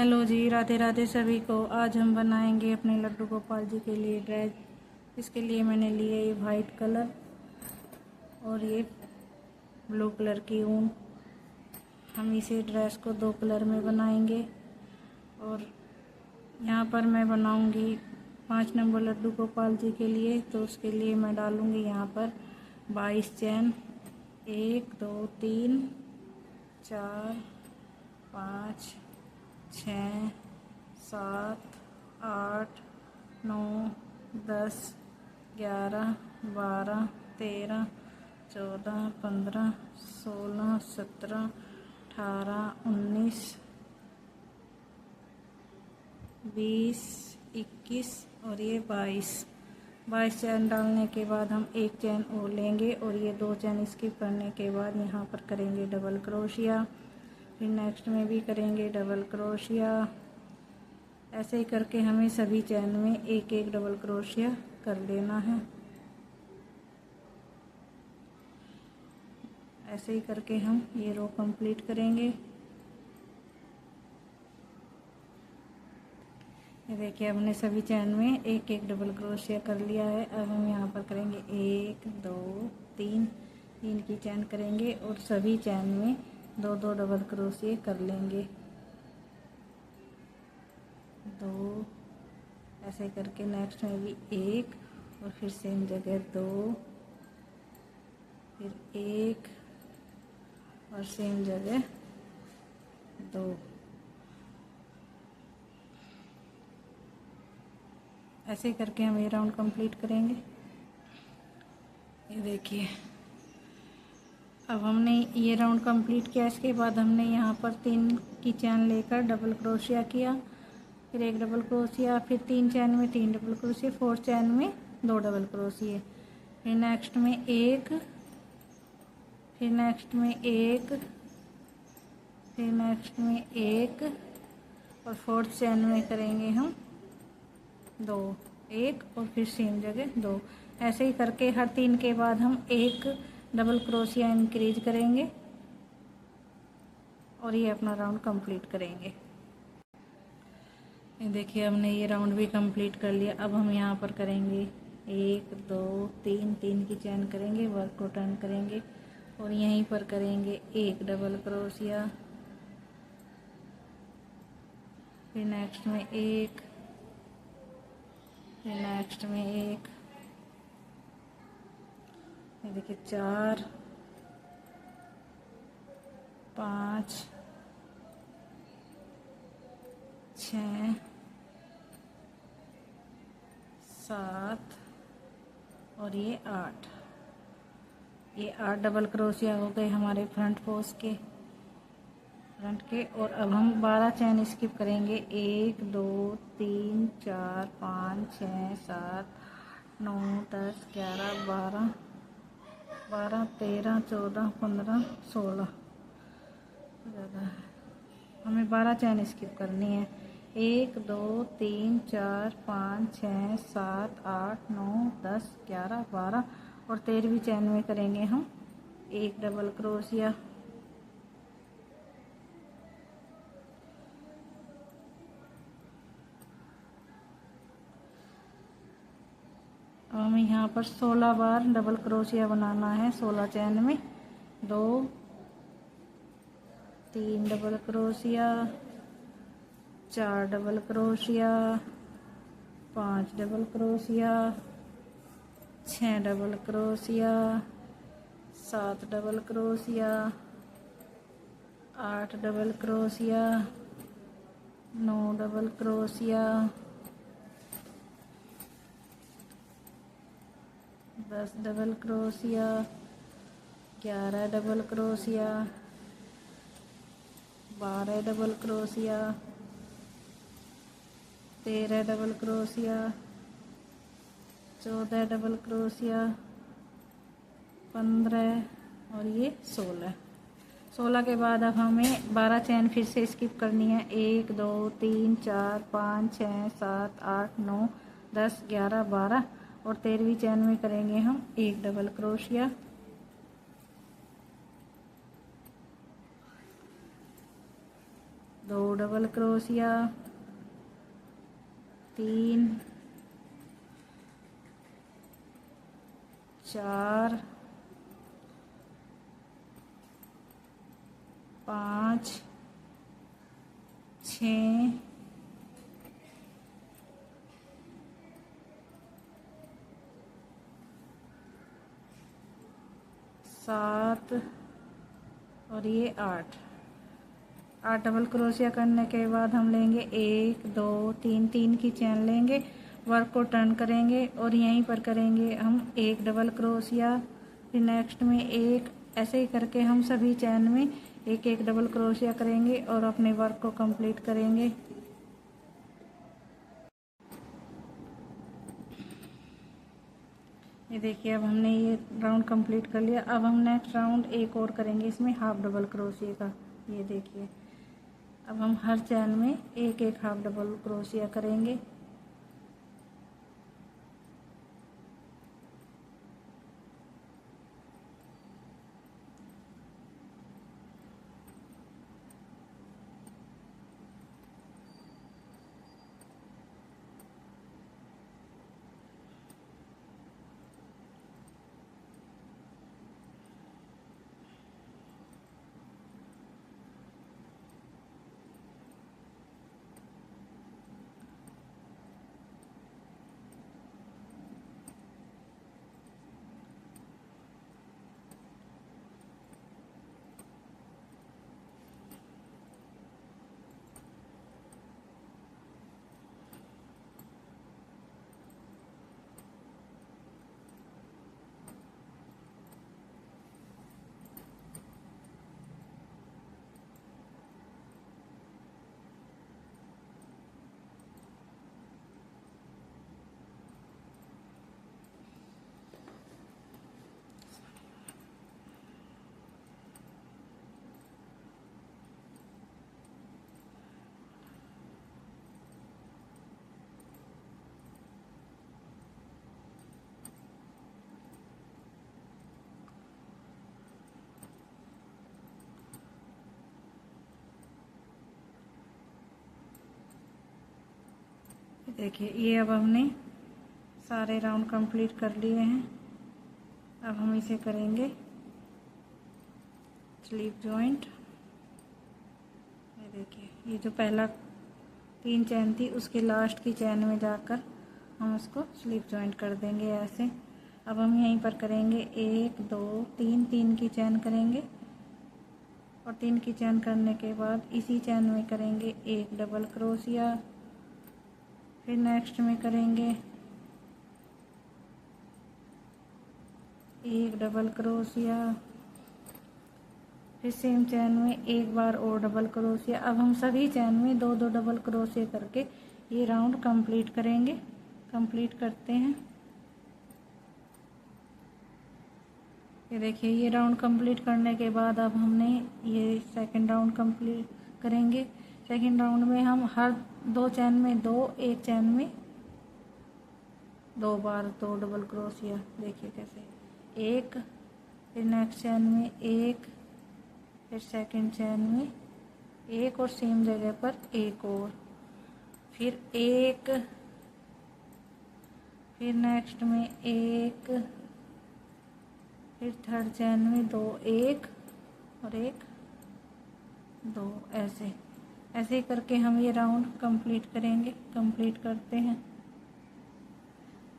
Hello जी, राधे राधे सभी को। आज हम बनाएंगे अपने लड्डू गोपाल जी के लिए ड्रेस। इसके लिए मैंने लिए ये वाइट कलर और ये ब्लू कलर की ऊन। हम इसे ड्रेस को 2 कलर में बनाएंगे और यहाँ पर मैं बनाऊंगी 5 नंबर लड्डू गोपाल जी के लिए। तो उसके लिए मैं डालूंगी यहाँ पर 22 चैन। 1 2 3 4 5 6 7 8 9 10 11 12 13 14 15 16 17 18 19 20 21 और ये 22 चैन डालने के बाद हम एक चैन और लेंगे और ये 2 चैन स्किप करने के बाद यहाँ पर करेंगे डबल क्रोशिया। फिर नेक्स्ट में भी करेंगे डबल क्रोशिया। ऐसे ही करके हमें सभी चैन में एक एक डबल क्रोशिया कर लेना है। ऐसे ही करके हम ये रो कंप्लीट करेंगे। ये देखिए, हमने सभी चैन में एक एक डबल क्रोशिया कर लिया है। अब हम यहाँ पर करेंगे 1 2 3 की चैन करेंगे और सभी चैन में 2 डबल क्रोशिया कर लेंगे। 2 ऐसे करके नेक्स्ट में भी 1 और फिर सेम जगह 2, फिर 1 और सेम जगह 2। ऐसे करके हम ये राउंड कंप्लीट करेंगे। ये देखिए, अब हमने ये राउंड कंप्लीट किया। इसके बाद हमने यहाँ पर 3 की चैन लेकर डबल क्रोशिया किया, फिर 1 डबल क्रोशिया, फिर 3 चैन में 3 डबल क्रोशिया, 4 चैन में 2 डबल क्रोशिया, फिर नेक्स्ट में 1, फिर नेक्स्ट में 1, फिर नेक्स्ट में 1 और 4th चैन में करेंगे हम 2, 1 और फिर सेम जगह 2। ऐसे ही करके हर 3 के बाद हम 1 डबल क्रोशिया इंक्रीज करेंगे और ये अपना राउंड कंप्लीट करेंगे। ये देखिए, हमने ये राउंड भी कंप्लीट कर लिया। अब हम यहाँ पर करेंगे 1 2 3 की चैन करेंगे, वर्क को टर्न करेंगे और यहीं पर करेंगे 1 डबल क्रोशिया, फिर नेक्स्ट में 1, फिर नेक्स्ट में 1। ये देखिए, 4 5 6 7 और ये 8। ये 8 डबल क्रोशिया हो गए हमारे फ्रंट के। और अब हम 12 चैन स्किप करेंगे। 1 2 3 4 5 6 7 9 10 11 12 13 14 15 16 ज़्यादा है। हमें 12 चैन स्किप करनी है। 1 2 3 4 5 6 7 8 9 10 11 12 और 13वीं चैन में करेंगे हम 1 डबल क्रोशिया। अब हमें यहाँ पर 16 बार डबल क्रोशिया बनाना है। 16 चैन में 2 3 double crochet, 4 double crochet, 5 double crochet, 6 double crochet, 7 double crochet, 8 double crochet, 9 double crochet, 10 double crochet, 11 double crochet, 12 double crochet, 13 double crochet, 14 double crochet, 15 और ये 16 के बाद अब हमें 12 चैन फिर से स्किप करनी है। 1 2 3 4 5 6 7 8 9 10 11 12 और 13वीं चैन में करेंगे हम 1 डबल क्रोशिया। 2 डबल क्रोशिया, 3, 4, 5, 6, 7 और ये 8 डबल क्रोशिया करने के बाद हम लेंगे 1 2 3 की चैन लेंगे, वर्क को टर्न करेंगे और यहीं पर करेंगे हम 1 डबल क्रोशिया, फिर नेक्स्ट में एक, ऐसे ही करके हम सभी चैन में एक डबल क्रोशिया करेंगे और अपने वर्क को कंप्लीट करेंगे। ये देखिए अब हमने ये राउंड कंप्लीट कर लिया। अब हम नेक्स्ट राउंड एक और करेंगे इसमें हाफ डबल क्रोशिया का। ये देखिए अब हम हर चैन में एक हाफ डबल क्रोशिया करेंगे। देखिए ये अब हमने सारे राउंड कंप्लीट कर लिए हैं। अब हम इसे करेंगे स्लीप जॉइंट। ये देखिए ये जो पहला 3 चैन थी उसके लास्ट की चैन में जाकर हम उसको स्लीप जॉइंट कर देंगे ऐसे। अब हम यहीं पर करेंगे 1 2 3 की चैन करेंगे और 3 की चैन करने के बाद इसी चैन में करेंगे 1 डबल क्रोशिया, फिर नेक्स्ट में करेंगे 1 डबल क्रोशिया, फिर सेम चैन में एक बार और डबल क्रोशिया। अब हम सभी चैन में 2 डबल क्रोशिया करके ये राउंड कंप्लीट करेंगे। कंप्लीट करते हैं। ये देखिए ये राउंड कंप्लीट करने के बाद अब हमने ये सेकंड राउंड कंप्लीट करेंगे। सेकंड राउंड में हम हर 2 चैन में 2, एक चैन में 2 बार 2 डबल क्रोशिया। देखिए कैसे, एक, फिर नेक्स्ट चैन में एक, फिर सेकंड चैन में एक और सेम जगह पर एक और, फिर एक, फिर नेक्स्ट में एक, फिर थर्ड चैन में 2, एक और एक 2, ऐसे ऐसे करके हम ये राउंड कंप्लीट करेंगे। कंप्लीट करते हैं।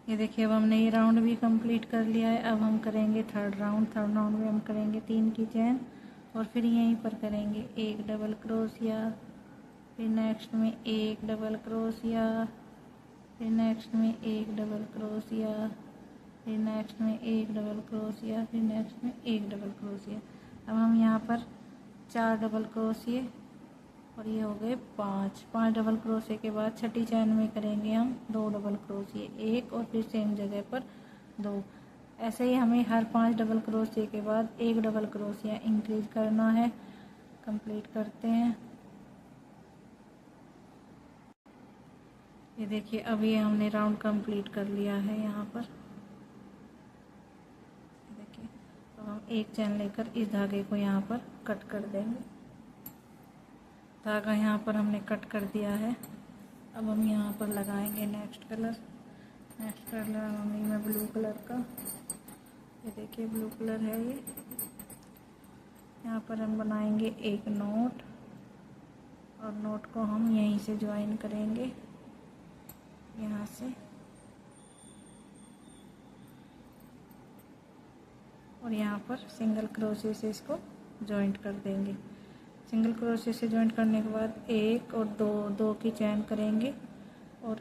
ये देखिए अब हमने ये राउंड भी कंप्लीट कर लिया है। अब हम करेंगे थर्ड राउंड। थर्ड राउंड में हम करेंगे 3 की चैन और फिर यहीं पर करेंगे 1 डबल क्रोशिया, फिर नेक्स्ट में 1 डबल क्रोशिया, फिर नेक्स्ट में 1 डबल क्रोशिया, फिर नेक्स्ट में 1 डबल क्रोशिया, फिर नेक्स्ट में 1 डबल क्रोशिया। अब हम यहाँ पर 4 डबल क्रोशिया और ये हो गए 5 डबल क्रोशिया के बाद छठी चैन में करेंगे हम 2 डबल क्रोशिया, एक और फिर सेम जगह पर 2। ऐसे ही हमें हर 5 डबल क्रोशिया के बाद 1 डबल क्रोशिया इंक्रीज करना है। कंप्लीट करते हैं। ये देखिए अब ये हमने राउंड कंप्लीट कर लिया है। यहाँ पर देखिए अब हम एक चैन लेकर इस धागे को यहाँ पर कट कर देंगे। धागा यहाँ पर हमने कट कर दिया है। अब हम यहाँ पर लगाएंगे नेक्स्ट कलर मम्मी में ब्लू कलर का। ये देखिए ब्लू कलर है ये। यहाँ पर हम बनाएंगे एक नोट और नोट को हम यहीं से ज्वाइन करेंगे, यहाँ से, और यहाँ पर सिंगल क्रोशे से इसको जॉइंट कर देंगे। सिंगल क्रोशे से जॉइंट करने के बाद एक और दो की चैन करेंगे और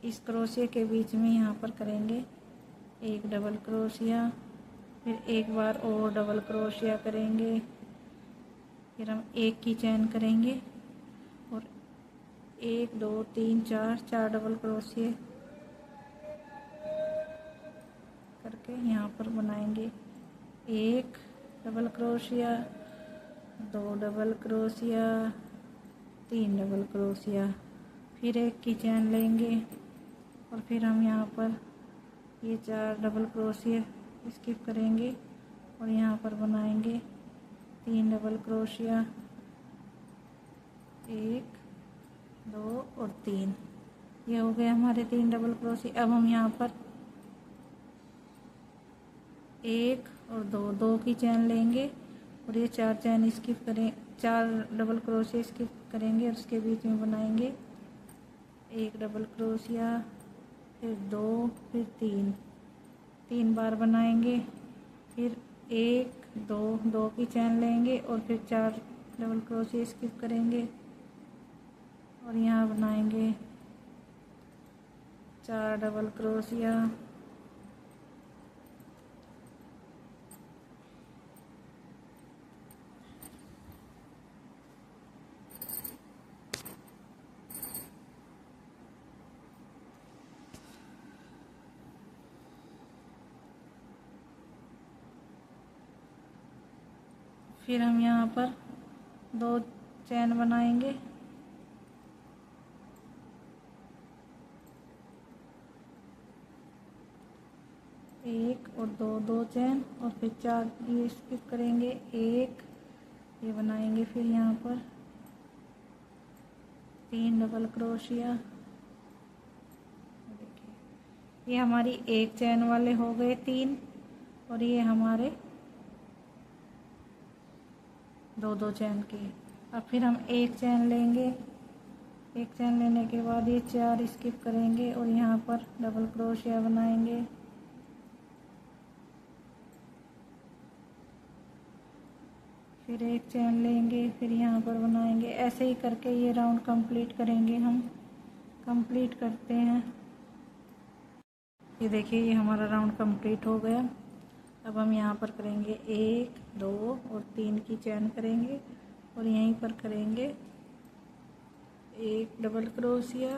इस क्रोशे के बीच में यहाँ पर करेंगे एक डबल क्रोशिया, फिर एक बार और डबल क्रोशिया करेंगे, फिर हम एक की चैन करेंगे और 1 2 3 4 डबल क्रोशिया करके यहाँ पर बनाएंगे एक double crochet, 2 double crochet, 3 double crochet, फिर एक की चैन लेंगे और फिर हम यहाँ पर ये 4 डबल क्रोशिया स्किप करेंगे और यहाँ पर बनाएंगे 3 डबल क्रोशिया, 1 2 और 3। ये हो गए हमारे 3 डबल क्रोशिया। अब हम यहाँ पर 1 और 2 की चैन लेंगे और ये 4 चैन स्किप करें, 4 डबल क्रोशिया स्किप करेंगे और उसके बीच में बनाएंगे एक डबल क्रोशिया, फिर 2, फिर 3 बार बनाएंगे, फिर 1 2 की चैन लेंगे और फिर 4 डबल क्रोशिया स्किप करेंगे और यहाँ बनाएंगे 4 डबल क्रोशिया, फिर हम यहाँ पर 2 चैन बनाएंगे, एक और 2 चैन और फिर 4 ये स्किप करेंगे, 1 ये बनाएंगे, फिर यहाँ पर 3 डबल क्रोशिया। देखिए ये हमारी एक चैन वाले हो गए 3 और ये हमारे 2 चैन के। अब फिर हम एक चैन लेंगे, एक चैन लेने के बाद ये 4 स्किप करेंगे और यहाँ पर डबल क्रोशिया बनाएंगे, फिर एक चैन लेंगे, फिर यहाँ पर बनाएंगे। ऐसे ही करके ये राउंड कंप्लीट करेंगे। हम कंप्लीट करते हैं। ये देखिए ये हमारा राउंड कंप्लीट हो गया। अब हम यहाँ पर करेंगे 1 2 और 3 की चैन करेंगे और यहीं पर करेंगे एक डबल क्रोशिया,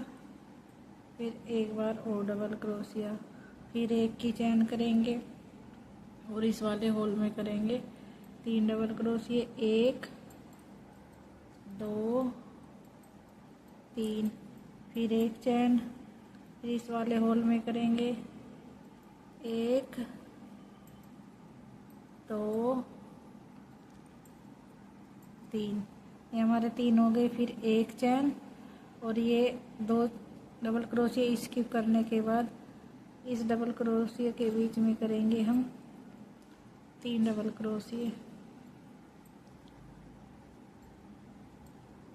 फिर एक बार और डबल क्रोशिया, फिर एक की चैन करेंगे और इस वाले होल में करेंगे 3 डबल क्रोशिया, 1 2 3, फिर एक चैन, फिर इस वाले होल में करेंगे 1 2 3। ये हमारे 3 हो गए। फिर एक चैन और ये 2 डबल क्रोशिया स्किप करने के बाद इस डबल क्रोशिया के बीच में करेंगे हम 3 डबल क्रोशिया।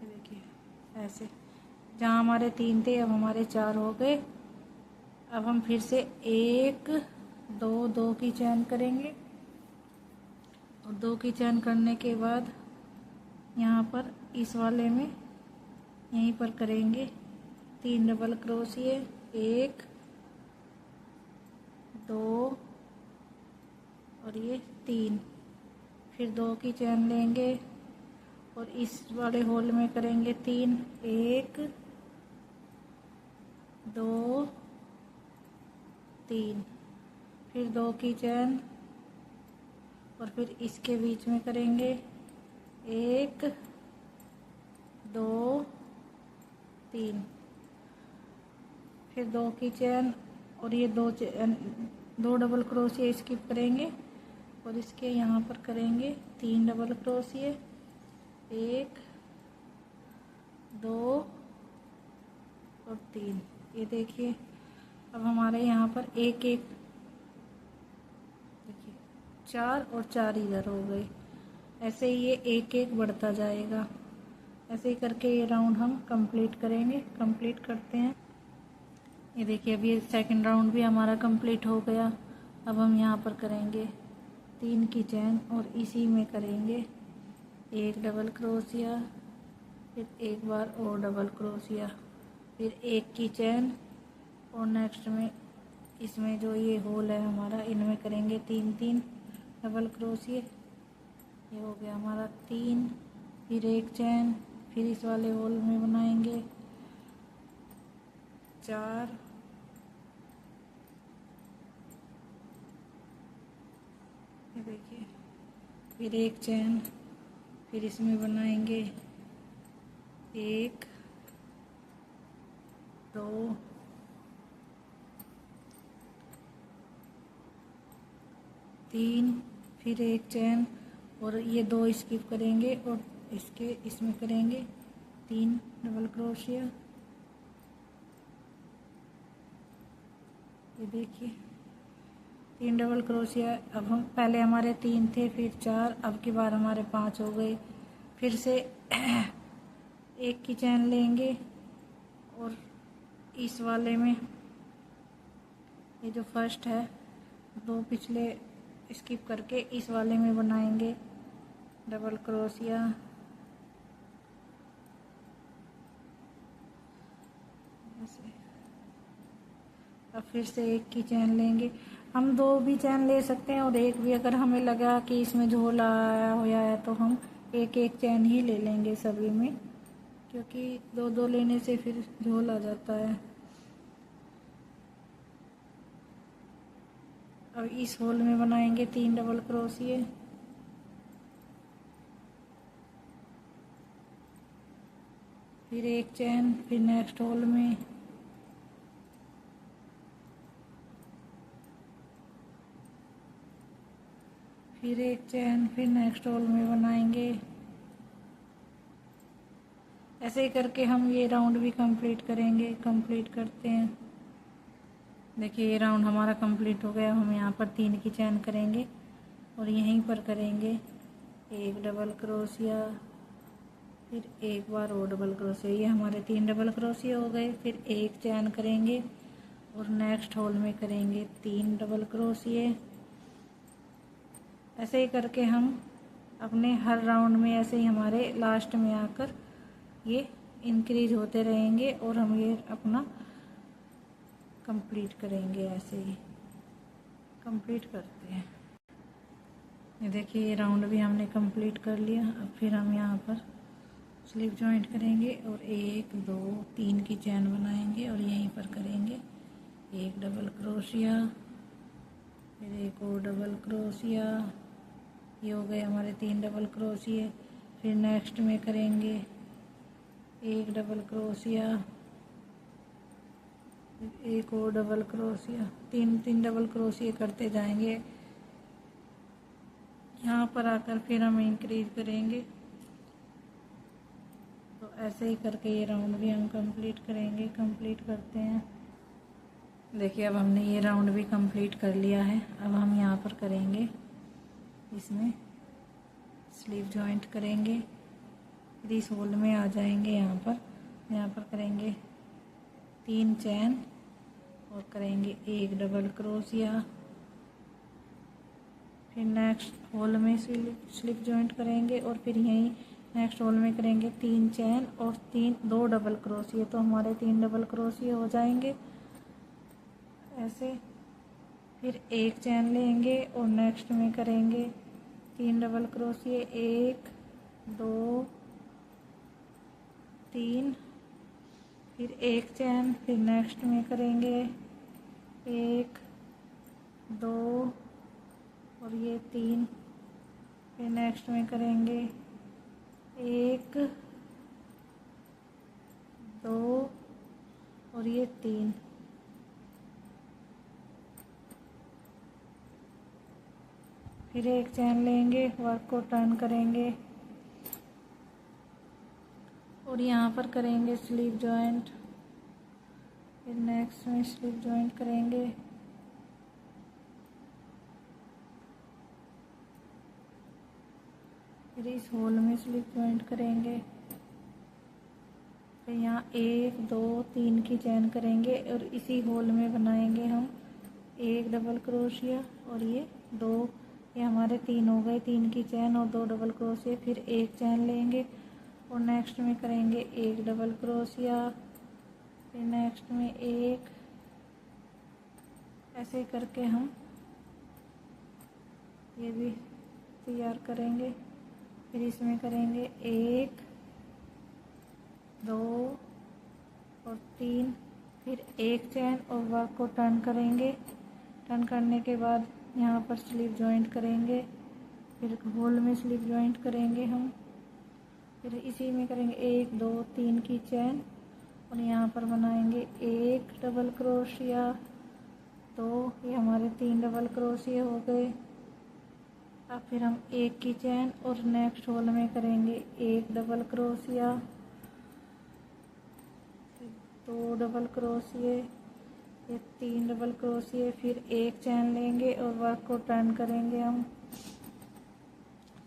देखिए ऐसे, जहाँ हमारे 3 थे अब हमारे 4 हो गए। अब हम फिर से 1 2 की चैन करेंगे और 2 की चैन करने के बाद यहाँ पर इस वाले में यहीं पर करेंगे 3 डबल क्रोशिया, 1 2 और ये 3, फिर 2 की चैन लेंगे और इस वाले होल में करेंगे 3, 1 2 3, फिर 2 की चैन और फिर इसके बीच में करेंगे 1 2 3, फिर 2 की चैन और ये 2 डबल क्रोशिया स्किप करेंगे और इसके यहाँ पर करेंगे 3 डबल क्रोशिया, 1 2 और 3। ये देखिए अब हमारे यहाँ पर एक एक, देखिए 4 और 4 इधर हो गए। ऐसे ही ये एक एक बढ़ता जाएगा। ऐसे ही करके ये राउंड हम कंप्लीट करेंगे। कंप्लीट करते हैं। ये देखिए अभी ये सेकंड राउंड भी हमारा कंप्लीट हो गया। अब हम यहाँ पर करेंगे 3 की चैन और इसी में करेंगे एक डबल क्रोशिया, फिर एक बार और डबल क्रोशिया, फिर एक की चैन और नेक्स्ट में इसमें जो ये होल है हमारा, इनमें करेंगे 3 डबल क्रोशिया। ये हो गया हमारा 3, फिर एक चैन, फिर इस वाले होल में बनाएंगे 4, ये देखिए फिर एक चैन, फिर इसमें बनाएंगे 1 2 3, फिर एक चैन और ये 2 स्किप करेंगे और इसमें करेंगे 3 डबल क्रोशिया। ये देखिए 3 डबल क्रोशिया। अब हम पहले हमारे 3 थे, फिर 4, अब की बार हमारे 5 हो गए। फिर से एक की चैन लेंगे और इस वाले में ये जो फर्स्ट है 2 पिछले स्किप करके इस वाले में बनाएंगे डबल क्रोशिया। ऐसे अब फिर से एक की चैन लेंगे। हम 2 भी चैन ले सकते हैं और एक भी, अगर हमें लगा कि इसमें झोल आया हुआ है तो हम एक एक चैन ही ले लेंगे सभी में, क्योंकि 2 लेने से फिर झोल आ जाता है। अब इस होल में बनाएंगे 3 डबल क्रोशिया, फिर एक चैन, फिर नेक्स्ट होल में फिर एक चैन, फिर नेक्स्ट होल में बनाएंगे। ऐसे ही करके हम ये राउंड भी कंप्लीट करेंगे। कंप्लीट करते हैं। देखिए ये राउंड हमारा कंप्लीट हो गया। हम यहाँ पर 3 की चैन करेंगे और यहीं पर करेंगे एक डबल क्रोशिया, फिर एक बार और डबल क्रोशिया। ये हमारे 3 डबल क्रोशिया हो गए। फिर एक चैन करेंगे और नेक्स्ट होल में करेंगे 3 डबल क्रोशिया। ऐसे ही करके हम अपने हर राउंड में, ऐसे ही हमारे लास्ट में आकर ये इंक्रीज होते रहेंगे और हम ये अपना कंप्लीट करेंगे। ऐसे ही कंप्लीट करते हैं। ये देखिए ये राउंड भी हमने कंप्लीट कर लिया। अब फिर हम यहाँ पर स्लिप जॉइंट करेंगे और 1 2 3 की चैन बनाएंगे और यहीं पर करेंगे एक डबल क्रोशिया, फिर एक और डबल क्रोशिया। ये हो गए हमारे 3 डबल क्रोशिया। फिर नेक्स्ट में करेंगे एक डबल क्रोशिया, एक और डबल क्रोशिया। 3 डबल क्रोशिया करते जाएंगे। यहाँ पर आकर फिर हम इंक्रीज करेंगे। तो ऐसे ही करके ये राउंड भी हम कंप्लीट करेंगे। कंप्लीट करते हैं। देखिए अब हमने ये राउंड भी कंप्लीट कर लिया है। अब हम यहाँ पर करेंगे, इसमें स्लीव जॉइंट करेंगे, फिर इस होल में आ जाएंगे। यहाँ पर करेंगे 3 चैन और करेंगे एक डबल क्रोशिया, फिर नेक्स्ट होल में स्लिप जॉइंट करेंगे और फिर यहीं नेक्स्ट होल में करेंगे 3 चैन और 2 डबल क्रोशिया। तो हमारे 3 डबल क्रोशिया हो जाएंगे। ऐसे फिर एक चैन लेंगे और नेक्स्ट में करेंगे 3 डबल क्रोशिया, 1 2 3, फिर एक चैन, फिर नेक्स्ट में करेंगे 1 2 और ये 3, फिर नेक्स्ट में करेंगे 1 2 और ये 3। फिर एक चैन लेंगे, वर्क को टर्न करेंगे और यहाँ पर करेंगे स्लीव जॉइंट। फिर नेक्स्ट में स्लीव जॉइंट करेंगे। फिर इस होल में स्लीव जॉइंट करेंगे। फिर यहाँ 1 2 3 की चैन करेंगे और इसी होल में बनाएंगे हम एक डबल क्रोशिया और ये 2, ये हमारे 3 हो गए, 3 की चैन और 2 डबल क्रोशिया। फिर एक चैन लेंगे और नेक्स्ट में करेंगे एक डबल क्रोशिया। फिर नेक्स्ट में एक, ऐसे करके हम ये भी तैयार करेंगे। फिर इसमें करेंगे 1 2 और 3, फिर एक चैन और वर्क को टर्न करेंगे। टर्न करने के बाद यहाँ पर स्लीव जॉइंट करेंगे। फिर होल में स्लीव जॉइंट करेंगे हम। फिर इसी में करेंगे 1 2 3 की चैन और यहाँ पर बनाएंगे एक डबल क्रोशिया। तो ये हमारे 3 डबल क्रोशिया हो गए। अब फिर हम एक की चैन और नेक्स्ट होल में करेंगे एक डबल क्रोशिया, 2 डबल क्रोशिए, ये 3 डबल क्रोशिए। फिर एक चैन लेंगे और वर्क को टर्न करेंगे हम।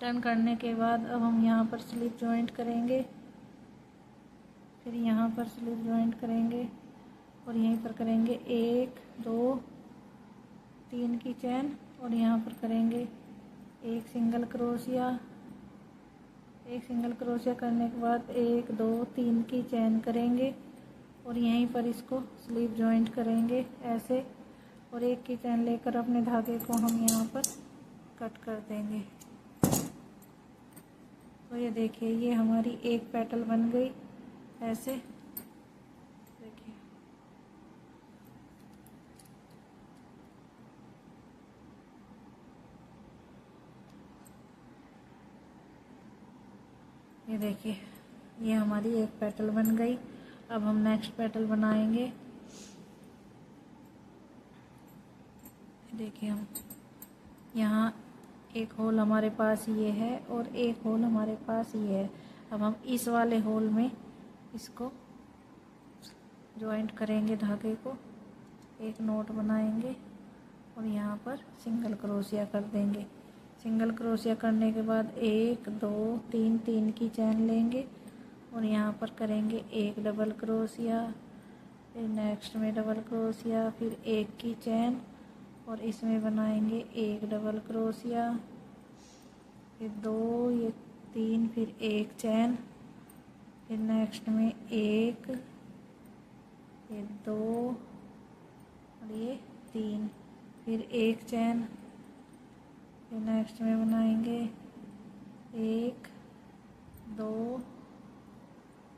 टर्न करने के बाद अब हम यहाँ पर स्लीव जॉइंट करेंगे। फिर यहाँ पर स्लीव जॉइंट करेंगे और यहीं पर करेंगे 1 2 3 की चैन और यहाँ पर करेंगे एक सिंगल क्रोशिया। एक सिंगल क्रोशिया करने के बाद 1 2 3 की चैन करेंगे और यहीं पर इसको स्लीव जॉइंट करेंगे ऐसे, और एक की चैन लेकर अपने धागे को हम यहाँ पर कट कर देंगे। तो ये देखिए, ये हमारी एक पेटल बन गई ऐसे। देखिए ये देखिए, ये हमारी एक पेटल बन गई। अब हम नेक्स्ट पेटल बनाएंगे। देखिए हम यहाँ एक होल हमारे पास ये है और एक होल हमारे पास ये है। अब हम इस वाले होल में इसको जॉइंट करेंगे, धागे को एक नोट बनाएंगे और यहाँ पर सिंगल क्रोशिया कर देंगे। सिंगल क्रोशिया करने के बाद 1 2 3 3 की चैन लेंगे और यहाँ पर करेंगे एक डबल क्रोशिया। फिर नेक्स्ट में डबल क्रोशिया, फिर एक की चैन और इसमें बनाएंगे एक डबल क्रोशिया, फिर 2, ये 3, फिर एक चैन, फिर नेक्स्ट में 1, फिर 2 और ये 3, फिर एक चैन, फिर नेक्स्ट में बनाएंगे 1 2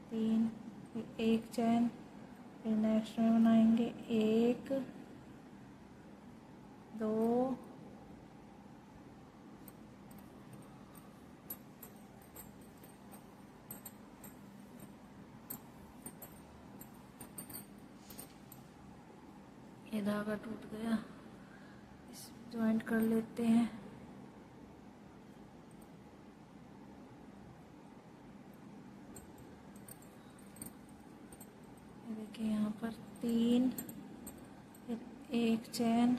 3, फिर एक चैन, फिर नेक्स्ट में बनाएंगे 1 2 ये धागा टूट गया, इस जॉइंट कर लेते हैं। देखिए यहाँ पर 3, फिर एक चैन,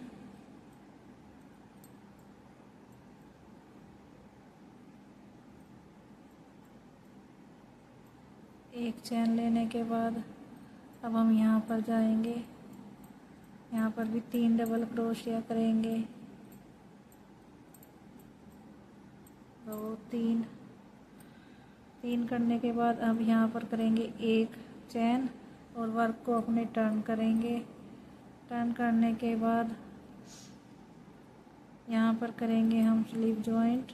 एक चैन लेने के बाद अब हम यहाँ पर जाएंगे। यहाँ पर भी 3 डबल क्रोशिया करेंगे, 2 3 3 करने के बाद अब यहाँ पर करेंगे एक चैन और वर्क को अपने टर्न करेंगे। टर्न करने के बाद यहाँ पर करेंगे हम स्लीव जॉइंट।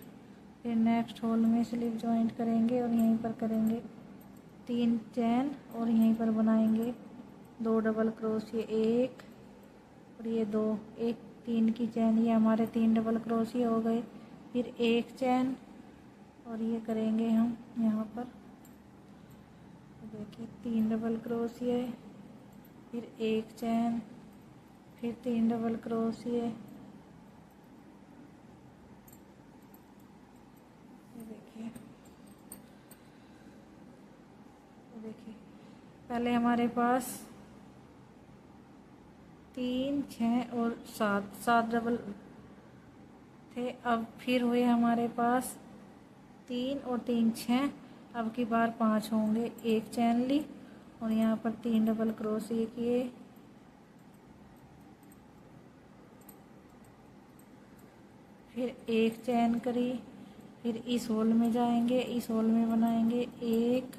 फिर नेक्स्ट होल में स्लीव जॉइंट करेंगे और यहीं पर करेंगे 3 चैन और यहीं पर बनाएंगे 2 डबल क्रोशिया, एक और ये 2, एक 3 की चैन, ये हमारे 3 डबल क्रोशिया हो गए। फिर एक चैन और ये करेंगे हम यहाँ पर, देखिए 3 डबल क्रोशिया, फिर एक चैन, फिर 3 डबल क्रोशिया, देखिए पहले हमारे पास 3, 6 और 7 डबल थे। अब फिर हुए हमारे पास 3 और 3 6। अब की बार 5 होंगे। एक चैन ली और यहाँ पर 3 डबल क्रोशिया किए, फिर एक चैन करी, फिर इस होल में जाएंगे, इस होल में बनाएंगे 1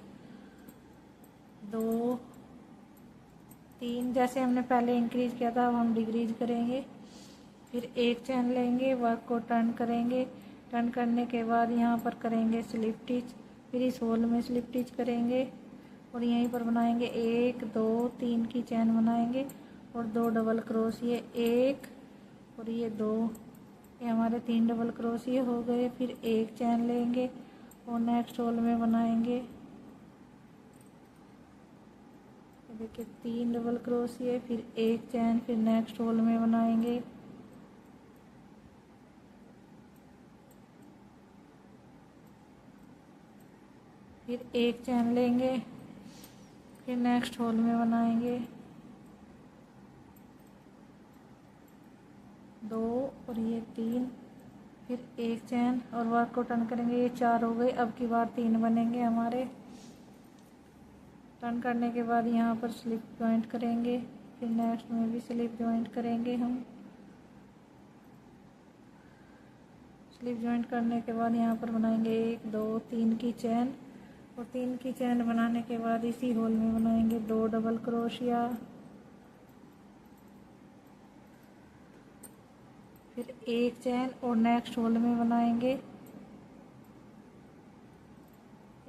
2 3। जैसे हमने पहले इंक्रीज किया था अब हम डिक्रीज करेंगे। फिर एक चैन लेंगे, वर्क को टर्न करेंगे, टर्न करने के बाद यहाँ पर करेंगे स्लिप स्टिच, फिर इस होल में स्लिप स्टिच करेंगे और यहीं पर बनाएंगे 1 2 3 की चैन बनाएंगे और 2 डबल क्रोशिया, 1 और ये 2, ये हमारे 3 डबल क्रोशिया हो गए। फिर एक चैन लेंगे और नेक्स्ट होल में बनाएंगे, देखिए 3 डबल क्रोशिया, फिर एक चैन, फिर नेक्स्ट होल में बनाएंगे, फिर एक चैन लेंगे, फिर नेक्स्ट होल में बनाएंगे 2 और ये 3, फिर एक चैन और वर्क को टर्न करेंगे, ये 4 हो गए। अब की बार 3 बनेंगे हमारे। टर्न करने के बाद यहाँ पर स्लिप जॉइंट करेंगे, फिर नेक्स्ट में भी स्लिप जॉइंट करेंगे हम। स्लिप जॉइंट करने के बाद यहाँ पर बनाएंगे 1 2 3 की चैन और 3 की चैन बनाने के बाद इसी होल में बनाएंगे 2 डबल क्रोशिया, फिर एक चैन और नेक्स्ट होल में बनाएंगे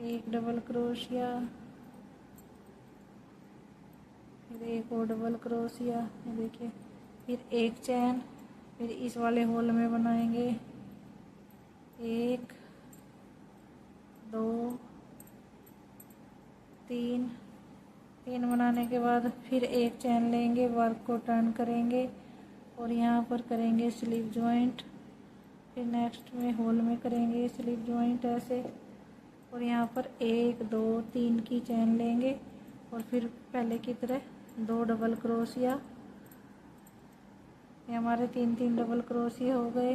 1 डबल क्रोशिया, फिर एक और डबल क्रोशिया, ये देखिए, फिर एक चैन, फिर इस वाले होल में बनाएंगे 1 2 3। 3 बनाने के बाद फिर एक चैन लेंगे, वर्क को टर्न करेंगे और यहाँ पर करेंगे स्लिप जॉइंट, फिर नेक्स्ट में होल में करेंगे स्लिप जॉइंट ऐसे और यहाँ पर 1 2 3 की चैन लेंगे और फिर पहले की तरह 2 डबल क्रोशिया, ये हमारे 3 डबल क्रोशिया हो गए।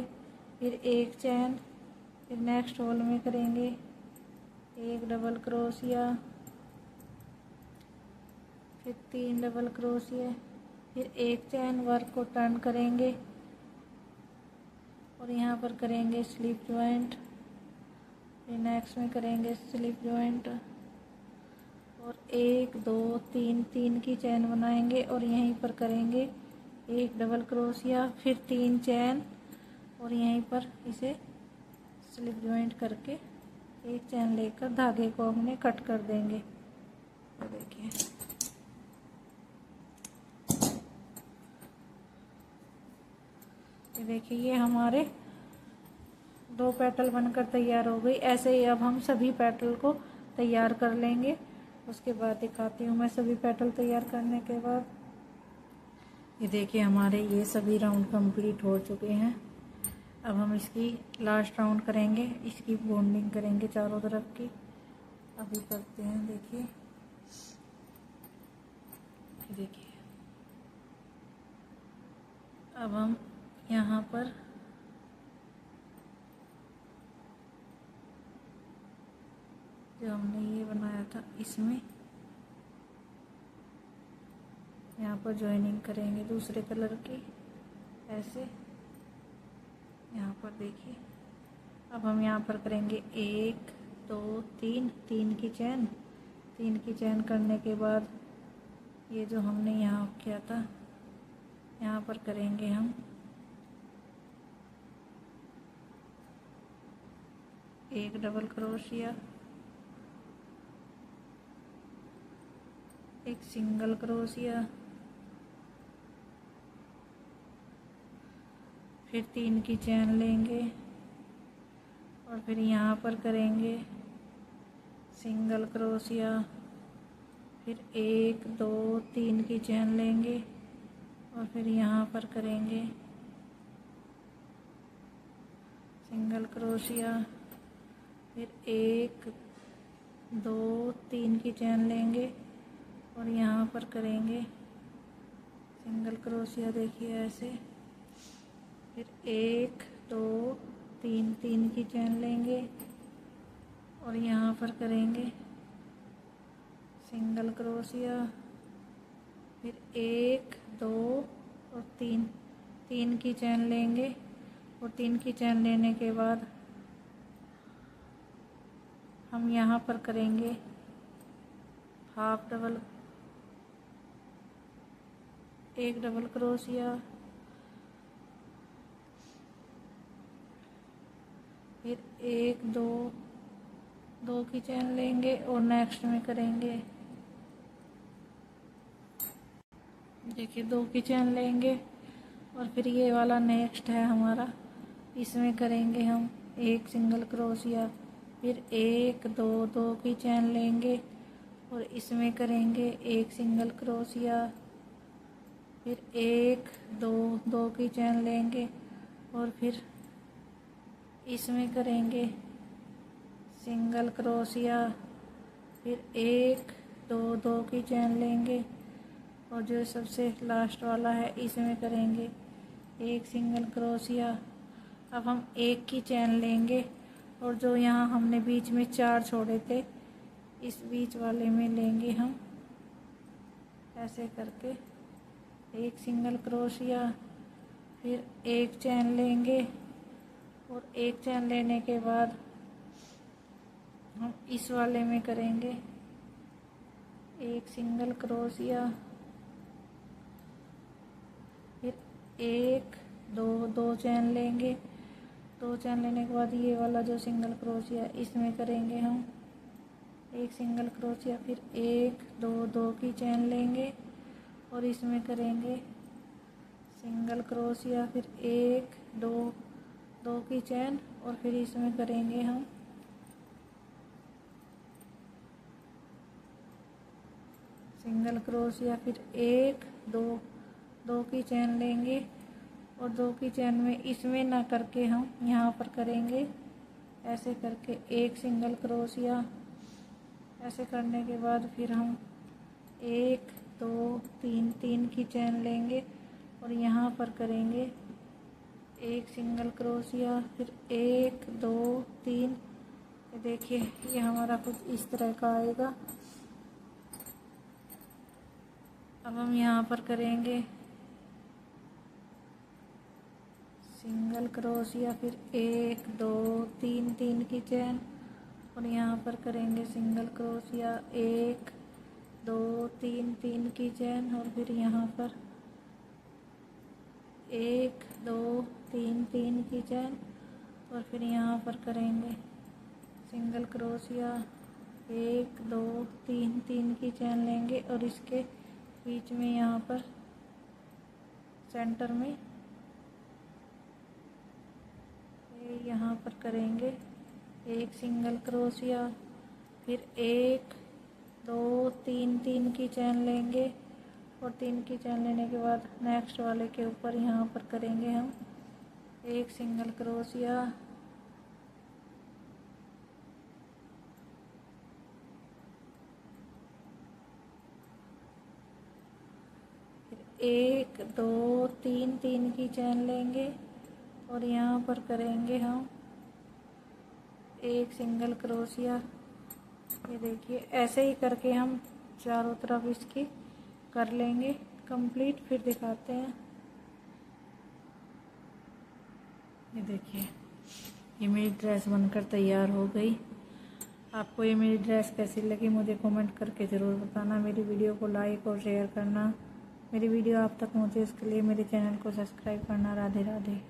फिर एक चैन, फिर नेक्स्ट होल में करेंगे 1 डबल क्रोशिया, फिर 3 डबल क्रोशिया, फिर एक चैन, वर्क को टर्न करेंगे और यहाँ पर करेंगे स्लिप जॉइंट, फिर नेक्स्ट में करेंगे स्लिप जॉइंट और 1 2 3 की चैन बनाएंगे और यहीं पर करेंगे 1 डबल क्रोशिया, फिर 3 चैन और यहीं पर इसे स्लिप जॉइंट करके एक चैन लेकर धागे को हमने कट कर देंगे। तो देखिए ये देखिए, ये हमारे 2 पेटल बनकर तैयार हो गई। ऐसे ही अब हम सभी पेटल को तैयार कर लेंगे। उसके बाद दिखाती हूँ मैं सभी पेटल तैयार करने के बाद। ये देखिए हमारे ये सभी राउंड कंप्लीट हो चुके हैं। अब हम इसकी लास्ट राउंड करेंगे, इसकी बॉन्डिंग करेंगे चारों तरफ की। अभी करते हैं, देखिए देखिए अब हम यहाँ पर जो हमने ये बनाया था इसमें यहाँ पर जॉइनिंग करेंगे दूसरे कलर की ऐसे। यहाँ पर देखिए अब हम यहाँ पर करेंगे 1 2 3 की चैन। 3 की चैन करने के बाद ये जो हमने यहाँ किया था यहाँ पर करेंगे हम 1 डबल क्रोशिया, एक सिंगल क्रोशिया, फिर 3 की चैन लेंगे और फिर यहाँ पर करेंगे सिंगल क्रोशिया, फिर 1 2 3 की चैन लेंगे और फिर यहाँ पर करेंगे सिंगल क्रोशिया, फिर 1 2 3 की चैन लेंगे और यहाँ पर करेंगे सिंगल क्रोशिया। देखिए ऐसे, फिर 1 2 3 3 की चैन लेंगे और यहाँ पर करेंगे सिंगल क्रोशिया, फिर 1 2 और 3 3 की चैन लेंगे और 3 की चैन लेने के बाद हम यहाँ पर करेंगे हाफ डबल, एक डबल क्रोशिया, फिर 1 2 2 की चैन लेंगे और नेक्स्ट में करेंगे, देखिए 2 की चैन लेंगे और फिर ये वाला नेक्स्ट है हमारा, इसमें करेंगे हम एक सिंगल क्रोशिया, फिर 1 2 2 की चैन लेंगे और इसमें करेंगे एक सिंगल क्रोशिया, फिर 1 2 2 की चैन लेंगे और फिर इसमें करेंगे सिंगल क्रोशिया, फिर 1 2 2 की चैन लेंगे और जो सबसे लास्ट वाला है इसमें करेंगे एक सिंगल क्रोशिया। अब हम 1 की चैन लेंगे और जो यहाँ हमने बीच में 4 छोड़े थे, इस बीच वाले में लेंगे हम ऐसे करके एक सिंगल क्रोशिया, फिर 1 चैन लेंगे और 1 चैन लेने के बाद हम इस वाले में करेंगे एक सिंगल क्रोशिया, फिर 1 2 2 चैन लेंगे, 2 चैन लेने के बाद ये वाला जो सिंगल क्रोशिया इसमें करेंगे हम एक सिंगल क्रोशिया, फिर 1 2 2 की चैन लेंगे और इसमें करेंगे सिंगल क्रोशिया, फिर 1 2 2 की चैन और फिर इसमें करेंगे हम सिंगल क्रोशिया, फिर 1 2 2 की चैन लेंगे और 2 की चैन में इसमें ना करके हम यहाँ पर करेंगे ऐसे करके एक सिंगल क्रोशिया। ऐसे करने के बाद फिर हम 1 2 3 3 की चैन लेंगे और यहाँ पर करेंगे एक सिंगल क्रोशिया, फिर 1 2 3। देखिए ये हमारा कुछ इस तरह का आएगा। अब हम यहाँ पर करेंगे सिंगल क्रोशिया, फिर 1 2 3 3 की चैन और यहाँ पर करेंगे सिंगल क्रोशिया, 1 2 3 3 की चैन और फिर यहाँ पर 1 2 3 3 की चैन और फिर यहाँ पर करेंगे सिंगल क्रोशिया, 1 2 3 3 की चैन लेंगे और इसके बीच में यहाँ पर सेंटर में यहाँ पर करेंगे एक सिंगल क्रोशिया, फिर 1 2 3 3 की चैन लेंगे और 3 की चैन लेने के बाद नेक्स्ट वाले के ऊपर यहाँ पर करेंगे हम एक सिंगल क्रोशिया, फिर 1 2 3 3 की चैन लेंगे और यहाँ पर करेंगे हम एक सिंगल क्रोशिया। ये देखिए ऐसे ही करके हम चारों तरफ इसकी कर लेंगे कंप्लीट, फिर दिखाते हैं। ये देखिए ये मेरी ड्रेस बनकर तैयार हो गई। आपको ये मेरी ड्रेस कैसी लगी मुझे कमेंट करके ज़रूर बताना। मेरी वीडियो को लाइक और शेयर करना। मेरी वीडियो आप तक पहुँचे इसके लिए मेरे चैनल को सब्सक्राइब करना। राधे राधे।